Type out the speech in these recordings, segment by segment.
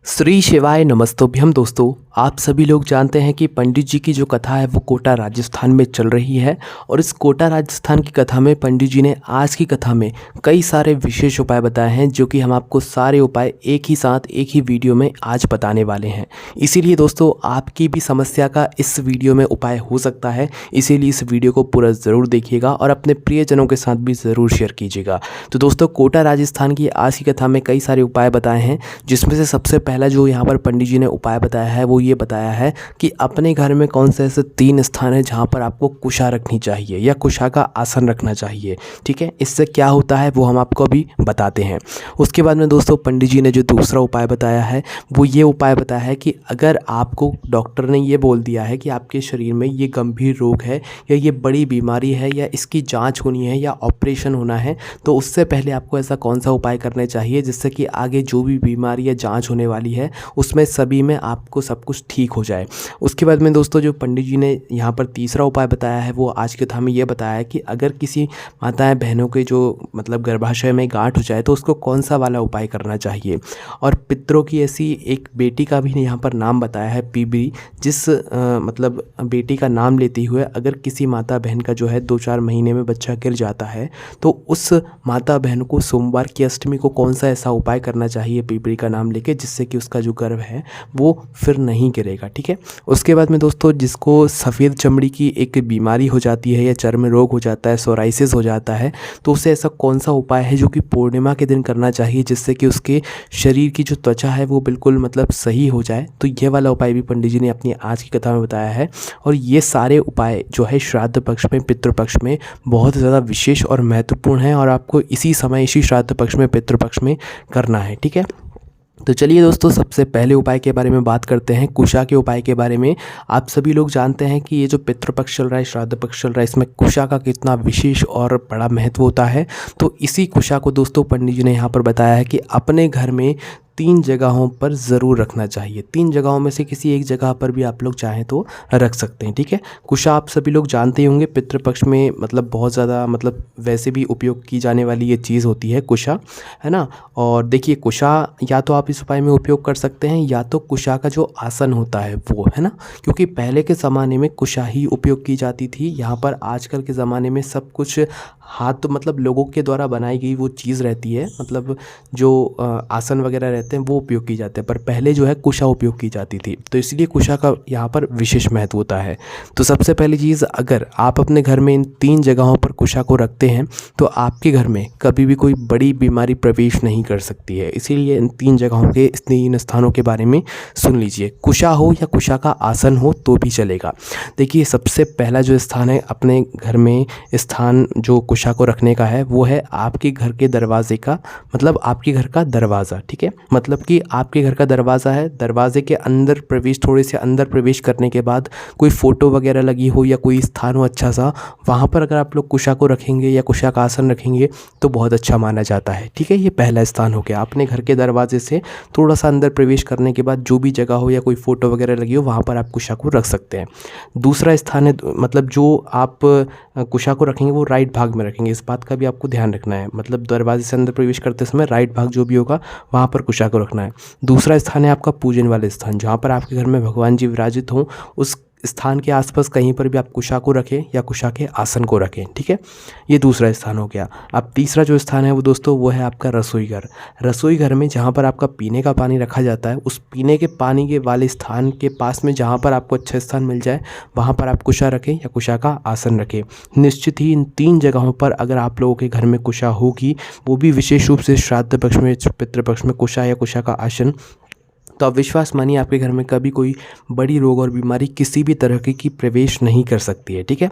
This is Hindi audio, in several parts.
श्री शिवाय नमस्तोभ्यम दोस्तों। आप सभी लोग जानते हैं कि पंडित जी की जो कथा है वो कोटा राजस्थान में चल रही है और इस कोटा राजस्थान की कथा में पंडित जी ने आज की कथा में कई सारे विशेष उपाय बताए हैं, जो कि हम आपको सारे उपाय एक ही साथ एक ही वीडियो में आज बताने वाले हैं। इसीलिए दोस्तों आपकी भी समस्या का इस वीडियो में उपाय हो सकता है, इसीलिए इस वीडियो को पूरा ज़रूर देखिएगा और अपने प्रियजनों के साथ भी ज़रूर शेयर कीजिएगा। तो दोस्तों कोटा राजस्थान की आज की कथा में कई सारे उपाय बताए हैं, जिसमें से सबसे पहला जो यहाँ पर पंडित जी ने उपाय बताया है वो ये बताया है कि अपने घर में कौन से ऐसे 3 स्थान है जहाँ पर आपको कुशा रखनी चाहिए या कुशा का आसन रखना चाहिए। ठीक है, इससे क्या होता है वो हम आपको अभी बताते हैं। उसके बाद में दोस्तों पंडित जी ने जो दूसरा उपाय बताया है वो ये उपाय बताया है कि अगर आपको डॉक्टर ने ये बोल दिया है कि आपके शरीर में ये गंभीर रोग है या ये बड़ी बीमारी है या इसकी जाँच होनी है या ऑपरेशन होना है, तो उससे पहले आपको ऐसा कौन सा उपाय करने चाहिए जिससे कि आगे जो भी बीमारी या जाँच होने वाली है उसमें सभी में आपको सब कुछ ठीक हो जाए। उसके बाद में दोस्तों जो पंडित जी ने यहाँ पर तीसरा उपाय बताया है वो आज की कथा में ये बताया है कि अगर किसी माताएं बहनों के जो मतलब गर्भाशय में गांठ हो जाए तो उसको कौन सा वाला उपाय करना चाहिए। और पितरों की ऐसी एक बेटी का भी यहाँ पर नाम बताया है पीबरी, जिस मतलब बेटी का नाम लेते हुए अगर किसी माता बहन का जो है 2-4 महीने में बच्चा गिर जाता है तो उस माता बहन को सोमवार की अष्टमी को कौन सा ऐसा उपाय करना चाहिए पीबरी का नाम लेके, जिससे कि उसका जो गर्भ है वो फिर नहीं गिरेगा। ठीक है, उसके बाद में दोस्तों जिसको सफ़ेद चमड़ी की एक बीमारी हो जाती है या चर्म रोग हो जाता है, सोराइसिस हो जाता है, तो उसे ऐसा कौन सा उपाय है जो कि पूर्णिमा के दिन करना चाहिए जिससे कि उसके शरीर की जो त्वचा है वो बिल्कुल मतलब सही हो जाए। तो ये वाला उपाय भी पंडित जी ने अपनी आज की कथा में बताया है। और ये सारे उपाय जो है श्राद्ध पक्ष में पितृपक्ष में बहुत ज़्यादा विशेष और महत्वपूर्ण है और आपको इसी समय इसी श्राद्ध पक्ष में पितृपक्ष में करना है। ठीक है, तो चलिए दोस्तों सबसे पहले उपाय के बारे में बात करते हैं, कुशा के उपाय के बारे में। आप सभी लोग जानते हैं कि ये जो पितृपक्ष चल रहा है, श्राद्ध पक्ष चल रहा है, इसमें कुशा का कितना विशेष और बड़ा महत्व होता है। तो इसी कुशा को दोस्तों पंडित जी ने यहाँ पर बताया है कि अपने घर में 3 जगहों पर ज़रूर रखना चाहिए। 3 जगहों में से किसी एक जगह पर भी आप लोग चाहें तो रख सकते हैं। ठीक है, कुशा आप सभी लोग जानते ही होंगे, पितृपक्ष में मतलब बहुत ज़्यादा मतलब वैसे भी उपयोग की जाने वाली ये चीज़ होती है कुशा, है ना। और देखिए कुशा या तो आप इस उपाय में उपयोग कर सकते हैं या तो कुशा का जो आसन होता है वो, है ना, क्योंकि पहले के ज़माने में कुशा ही उपयोग की जाती थी। यहाँ पर आजकल के ज़माने में सब कुछ हाथ मतलब लोगों के द्वारा बनाई गई वो चीज़ रहती है, मतलब जो आसन वगैरह रहते हैं वो उपयोग की जाते हैं, पर पहले जो है कुशा उपयोग की जाती थी। तो इसलिए कुशा का यहाँ पर विशेष महत्व होता है। तो सबसे पहली चीज़, अगर आप अपने घर में इन 3 जगहों पर कुशा को रखते हैं तो आपके घर में कभी भी कोई बड़ी बीमारी प्रवेश नहीं कर सकती है। इसीलिए इन 3 जगहों के 3 स्थानों के बारे में सुन लीजिए। कुशा हो या कुशा का आसन हो तो भी चलेगा। देखिए सबसे पहला जो स्थान है अपने घर में स्थान जो कुशा को रखने का है वो है आपके घर के दरवाजे का, मतलब आपके घर का दरवाज़ा। ठीक है, मतलब कि आपके घर का दरवाज़ा है, दरवाजे के अंदर प्रवेश, थोड़े से अंदर प्रवेश करने के बाद कोई फ़ोटो वगैरह लगी हो या कोई स्थान हो अच्छा सा, वहाँ पर अगर आप लोग कुशा को रखेंगे या कुशा का आसन रखेंगे तो बहुत अच्छा माना जाता है। ठीक है, ये पहला स्थान हो गया। अपने घर के दरवाजे से थोड़ा सा अंदर प्रवेश करने के बाद जो भी जगह हो या कोई फ़ोटो वगैरह लगी हो वहाँ पर आप कुशा को रख सकते हैं। दूसरा स्थान है मतलब जो आप कुशा को रखेंगे वो राइट भाग में रखेंगे, इस बात का भी आपको ध्यान रखना है। मतलब दरवाजे से अंदर प्रवेश करते समय राइट भाग जो भी होगा वहाँ पर कुशा को रखना है। दूसरा स्थान है आपका पूजन वाले स्थान, जहाँ पर आपके घर में भगवान जी विराजित हों, उस स्थान के आसपास कहीं पर भी आप कुशा को रखें या कुशा के आसन को रखें। ठीक है, ये दूसरा स्थान हो गया। अब तीसरा जो स्थान है वो दोस्तों वो है आपका रसोई घर। रसोई घर में जहाँ पर आपका पीने का पानी रखा जाता है, उस पीने के पानी के वाले स्थान के पास में जहाँ पर आपको अच्छा स्थान मिल जाए वहाँ पर आप कुशा रखें या कुशा का आसन रखें। निश्चित ही इन 3 जगहों पर अगर आप लोगों के घर में कुशा होगी, वो भी विशेष रूप से श्राद्ध पक्ष में, पितृपक्ष में कुशा या कुशा का आसन, तो आप विश्वास मानिए आपके घर में कभी कोई बड़ी रोग और बीमारी किसी भी तरह की प्रवेश नहीं कर सकती है। ठीक है,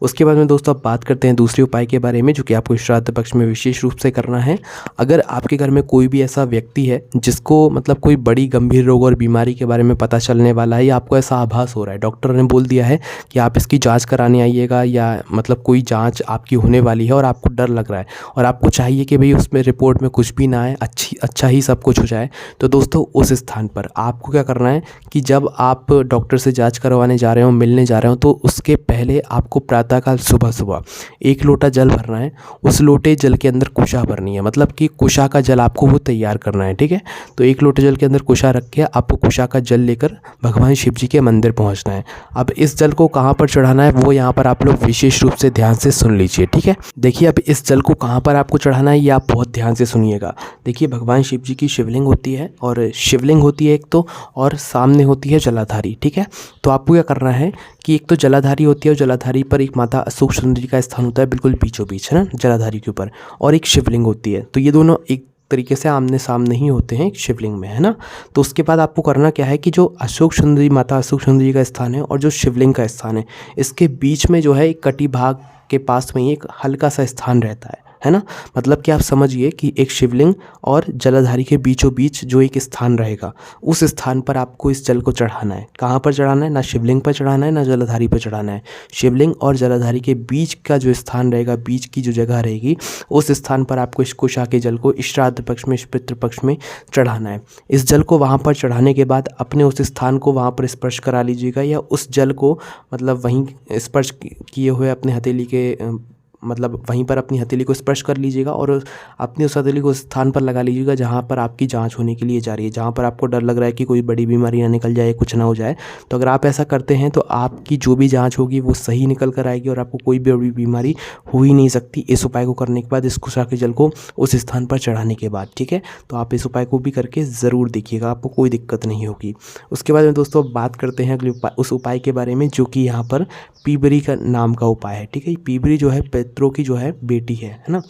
उसके बाद में दोस्तों आप बात करते हैं दूसरे उपाय के बारे में जो कि आपको श्राद्ध पक्ष में विशेष रूप से करना है। अगर आपके घर में कोई भी ऐसा व्यक्ति है जिसको मतलब कोई बड़ी गंभीर रोग और बीमारी के बारे में पता चलने वाला है या आपको ऐसा आभास हो रहा है, डॉक्टर ने बोल दिया है कि आप इसकी जाँच कराने आइएगा या मतलब कोई जाँच आपकी होने वाली है और आपको डर लग रहा है और आपको चाहिए कि भाई उसमें रिपोर्ट में कुछ भी ना आए, अच्छा ही सब कुछ हो जाए, तो दोस्तों उस स्थान पर आपको क्या करना है कि जब आप डॉक्टर से जांच करवाने जा रहे हो, मिलने जा रहे हो, तो उसके पहले आपको प्रातःकाल सुबह सुबह 1 लोटा जल भरना है। उस लोटे जल के अंदर कुशा भरनी है, मतलब कि कुशा का जल आपको वो तैयार करना है, ठीक है। तो 1 लोटे जल के अंदर कुशा रख के आपको कुशा का जल लेकर भगवान शिव जी के मंदिर पहुंचना है। अब इस जल को कहाँ पर चढ़ाना है वो यहाँ पर आप लोग विशेष रूप से ध्यान से सुन लीजिए, ठीक है। देखिए अब इस जल को कहाँ पर आपको चढ़ाना है ये आप बहुत ध्यान से सुनिएगा। देखिए भगवान शिव जी की शिवलिंग होती है, और शिवलिंग होती है एक तो, और सामने होती है जलाधारी, ठीक है। तो आपको क्या करना है कि एक तो जलाधारी होती है, और जलाधारी पर एक माता अशोक सुंदरी का स्थान होता है बिल्कुल बीचों बीच, है ना, जलाधारी के ऊपर, और एक शिवलिंग होती है। तो ये दोनों एक तरीके से आमने सामने ही होते हैं एक शिवलिंग में, है ना। तो उसके बाद आपको करना क्या है कि जो अशोक सुंदरी, माता अशोक सुंदरी का स्थान है और जो शिवलिंग का स्थान है, इसके बीच में जो है एक कटी भाग के पास में ही एक हल्का सा स्थान रहता है ना। मतलब कि आप समझिए कि एक शिवलिंग और जलाधारी के बीचों बीच जो एक स्थान रहेगा, उस स्थान पर आपको इस जल को चढ़ाना है। कहाँ पर चढ़ाना है? ना शिवलिंग पर चढ़ाना है ना जलाधारी पर चढ़ाना है। शिवलिंग और जलाधारी के बीच का जो स्थान रहेगा, बीच की जो जगह रहेगी, उस स्थान पर आपको इस कुशा के जल को श्राद्ध पक्ष में, पितृ पक्ष में चढ़ाना है। इस जल को वहाँ पर चढ़ाने के बाद अपने उस स्थान को वहाँ पर स्पर्श करा लीजिएगा, या उस जल को मतलब वहीं स्पर्श किए हुए अपने हथेली के मतलब वहीं पर अपनी हथेली को स्पर्श कर लीजिएगा, और अपनी उस हथेली को उस स्थान पर लगा लीजिएगा जहाँ पर आपकी जांच होने के लिए जा रही है, जहाँ पर आपको डर लग रहा है कि कोई बड़ी बीमारी ना निकल जाए, कुछ ना हो जाए। तो अगर आप ऐसा करते हैं तो आपकी जो भी जांच होगी वो सही निकल कर आएगी, और आपको कोई भी बड़ी बीमारी हो ही नहीं सकती इस उपाय को करने के बाद, इस कुशा के जल को उस स्थान पर चढ़ाने के बाद, ठीक है। तो आप इस उपाय को भी करके ज़रूर देखिएगा, आपको कोई दिक्कत नहीं होगी। उसके बाद में दोस्तों बात करते हैं अगले उस उपाय के बारे में, जो कि यहाँ पर पीबरी का नाम का उपाय है, ठीक है। पीबरी जो है पितरों की जो है बेटी है ना।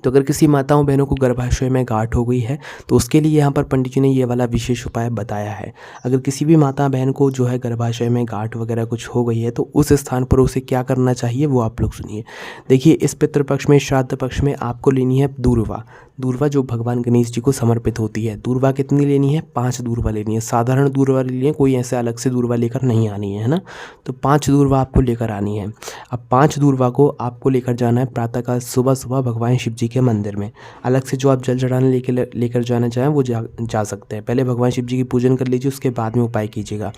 तो अगर किसी माताओं बहनों को गर्भाशय में गांठ हो गई है तो उसके लिए यहाँ पर पंडित जी ने ये वाला विशेष उपाय बताया है। अगर किसी भी माता बहन को जो है गर्भाशय में गांठ वगैरह कुछ हो गई है तो उस स्थान पर उसे क्या करना चाहिए वो आप लोग सुनिए। देखिए इस पितृपक्ष में, श्राद्ध पक्ष में आपको लेनी है दूर्वा। दूर्वा जो भगवान गणेश जी को समर्पित होती है। दूर्वा कितनी लेनी है? 5 दूर्वा लेनी है। साधारण दूर्वा लेनी है, कोई ऐसे अलग से दूर्वा लेकर नहीं आनी है ना। तो 5 दूर्वा आपको लेकर आनी है। अब 5 दूर्वा को आपको लेकर जाना है प्रातःकाल सुबह सुबह भगवान शिव जी के मंदिर में। अलग से जो आप जल चढ़ाने लेकर जाना चाहें वो जा सकते हैं। पहले भगवान शिव जी की पूजन कर लीजिए, उसके बाद में उपाय कीजिएगा।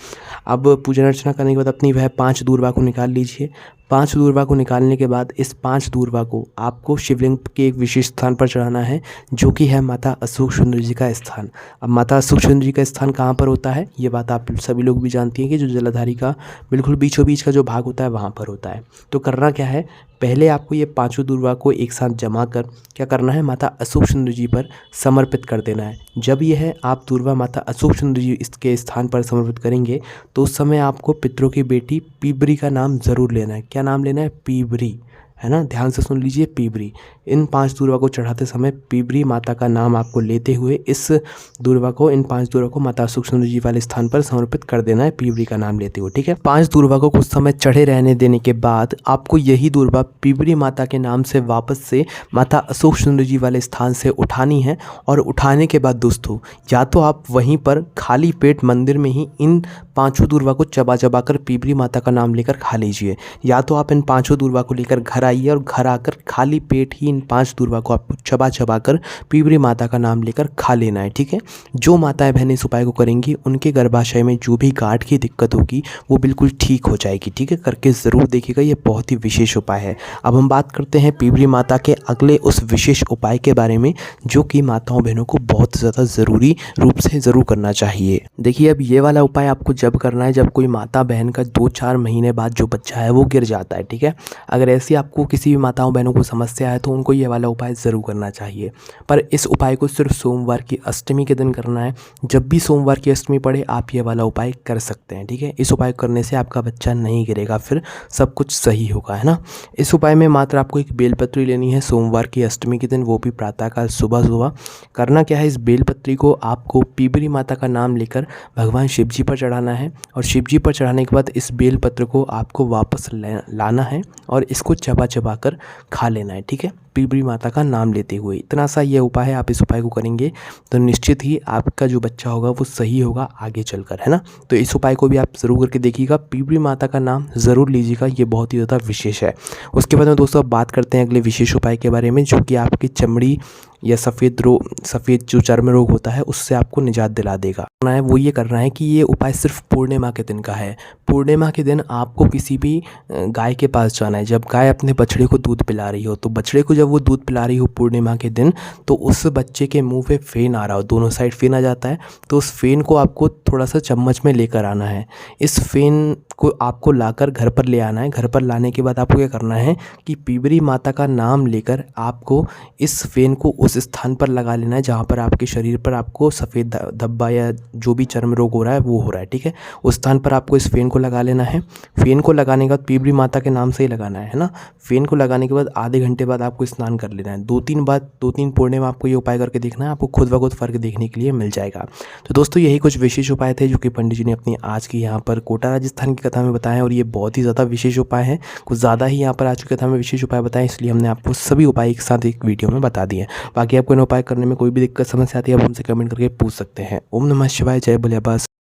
अब पूजन अर्चना करने के बाद अपनी वह 5 दूर्वा को निकाल लीजिए। 5 दूर्वा को निकालने के बाद इस 5 दूर्वा को आपको शिवलिंग के एक विशेष स्थान पर चढ़ाना है, जो कि है माता अशोक सुंदरी जी का स्थान। अब माता अशोक सुंदरी जी का स्थान कहाँ पर होता है ये बात आप सभी लोग भी जानती हैं कि जो जलाधारी का बिल्कुल बीचों बीच का जो भाग होता है वहाँ पर होता है। तो करना क्या है, पहले आपको ये 5 दूर्वा को एक साथ जमा कर क्या करना है, माता अशोक सुंदरी जी पर समर्पित कर देना है। जब यह आप दूर्वा माता अशोक सुंदरी जी इसके स्थान पर समर्पित करेंगे तो उस समय आपको पितरों की बेटी पीबरी का नाम ज़रूर लेना है। क्या नाम लेना है? पीबरी, है ना। ध्यान से सुन लीजिए, पीबरी। इन 5 दूर्वा को चढ़ाते समय पीबरी माता का नाम आपको लेते हुए इस दूर्वा को, इन 5 दूर्वा को माता अशोक सुंदरी जी वाले स्थान पर समर्पित कर देना है, पीबरी का नाम लेते हुए, ठीक है। 5 दूर्वा को कुछ समय चढ़े रहने देने के बाद आपको यही दूर्वा पीबरी माता के नाम से वापस से माता अशोक सुंदरी जी वाले स्थान से उठानी है। और उठाने के बाद दोस्तों या तो आप वहीं पर खाली पेट मंदिर में ही इन 5 दूर्वा को चबा चबा कर पीबरी माता का नाम लेकर खा लीजिए, या तो आप इन 5 दूर्वा को लेकर घर आइए और घर आकर खाली पेट ही इन 5 दूर्वा को आपको चबा चबा कर पीबरी माता का नाम लेकर खा लेना है, ठीक है। जो माताएं बहनें इस उपाय को करेंगी उनके गर्भाशय में जो भी गांठ की दिक्कत होगी वो बिल्कुल ठीक हो जाएगी, ठीक है। करके ज़रूर देखिएगा, ये बहुत ही विशेष उपाय है। अब हम बात करते हैं पीबरी माता के अगले उस विशेष उपाय के बारे में, जो कि माताओं बहनों को बहुत ज़्यादा ज़रूरी रूप से ज़रूर करना चाहिए। देखिए अब ये वाला उपाय आपको जब करना है जब कोई माता बहन का 2-4 महीने बाद जो बच्चा है वो गिर जाता है, ठीक है। अगर ऐसी आपको किसी भी माताओं बहनों को समस्या है तो उनको ये वाला उपाय ज़रूर करना चाहिए। पर इस उपाय को सिर्फ सोमवार की अष्टमी के दिन करना है। जब भी सोमवार की अष्टमी पड़े आप ये वाला उपाय कर सकते हैं, ठीक है। इस उपाय करने से आपका बच्चा नहीं गिरेगा, फिर सब कुछ सही होगा, है ना। इस उपाय में मात्र आपको एक बेलपत्री लेनी है सोमवार की अष्टमी के दिन, वो भी प्रातःकाल सुबह सुबह। करना क्या है, इस बेलपत्री को आपको पीबरी माता का नाम लेकर भगवान शिव जी पर चढ़ाना है, और शिव जी पर चढ़ाने के बाद इस बेलपत्र को आपको वापस लाना है और इसको चबा चबा कर खा लेना है, ठीक है। पीपरी माता का नाम लेते हुए। इतना सा ये उपाय है, आप इस उपाय को करेंगे तो निश्चित ही आपका जो बच्चा होगा वो सही होगा आगे चलकर, है ना। तो इस उपाय को भी आप ज़रूर करके देखिएगा, पीपरी माता का नाम ज़रूर लीजिएगा, ये बहुत ही ज़्यादा विशेष है। उसके बाद में दोस्तों अब बात करते हैं अगले विशेष उपाय के बारे में, जो कि आपकी चमड़ी या सफ़ेद जो चर्म रोग होता है उससे आपको निजात दिला देगा। करना है वो ये करना है कि ये उपाय सिर्फ पूर्णिमा के दिन का है। पूर्णिमा के दिन आपको किसी भी गाय के पास जाना है। जब गाय अपने बछड़े को दूध पिला रही हो, तो बछड़े को जब वो दूध पिला रही हो पूर्णिमा के दिन, तो उस बच्चे के मुंह पे फेन आ रहा हो, दोनों साइड फेन आ जाता है, तो उस फेन को आपको थोड़ा सा चम्मच में लेकर आना है। इस फेन को आपको लाकर घर पर ले आना है। घर पर लाने के बाद आपको क्या करना है कि पीपरी माता का नाम लेकर आपको इस फेन को उस स्थान पर लगा लेना है जहाँ पर आपके शरीर पर आपको सफ़ेद धब्बा या जो भी चर्म रोग हो रहा है वो हो रहा है, ठीक है। उस स्थान पर आपको इस फेन को लगा लेना है। फेन को लगाने के बाद पीपरी माता के नाम से ही लगाना है ना। फेन को लगाने के बाद आधे घंटे बाद आपको स्नान कर लेना है। 2-3 पूर्णिमा आपको ये उपाय करके देखना है, आपको खुद ब खुद फ़र्क देखने के लिए मिल जाएगा। तो दोस्तों यही कुछ विशेष उपाय थे जो कि पंडित जी ने अपनी आज की यहाँ पर कोटा राजस्थान की कथा में बताए हैं, और ये बहुत ही ज़्यादा विशेष उपाय हैं। कुछ ज़्यादा ही यहाँ पर आज की कथा में विशेष उपाय बताए, इसलिए हमने आपको सभी उपाय एक साथ एक वीडियो में बता दिए हैं। बाकी आपको इन उपाय करने में कोई भी दिक्कत समस्या आती है आप हमसे कमेंट करके पूछ सकते हैं। ओम नमः शिवाय, जय भोले बाबा।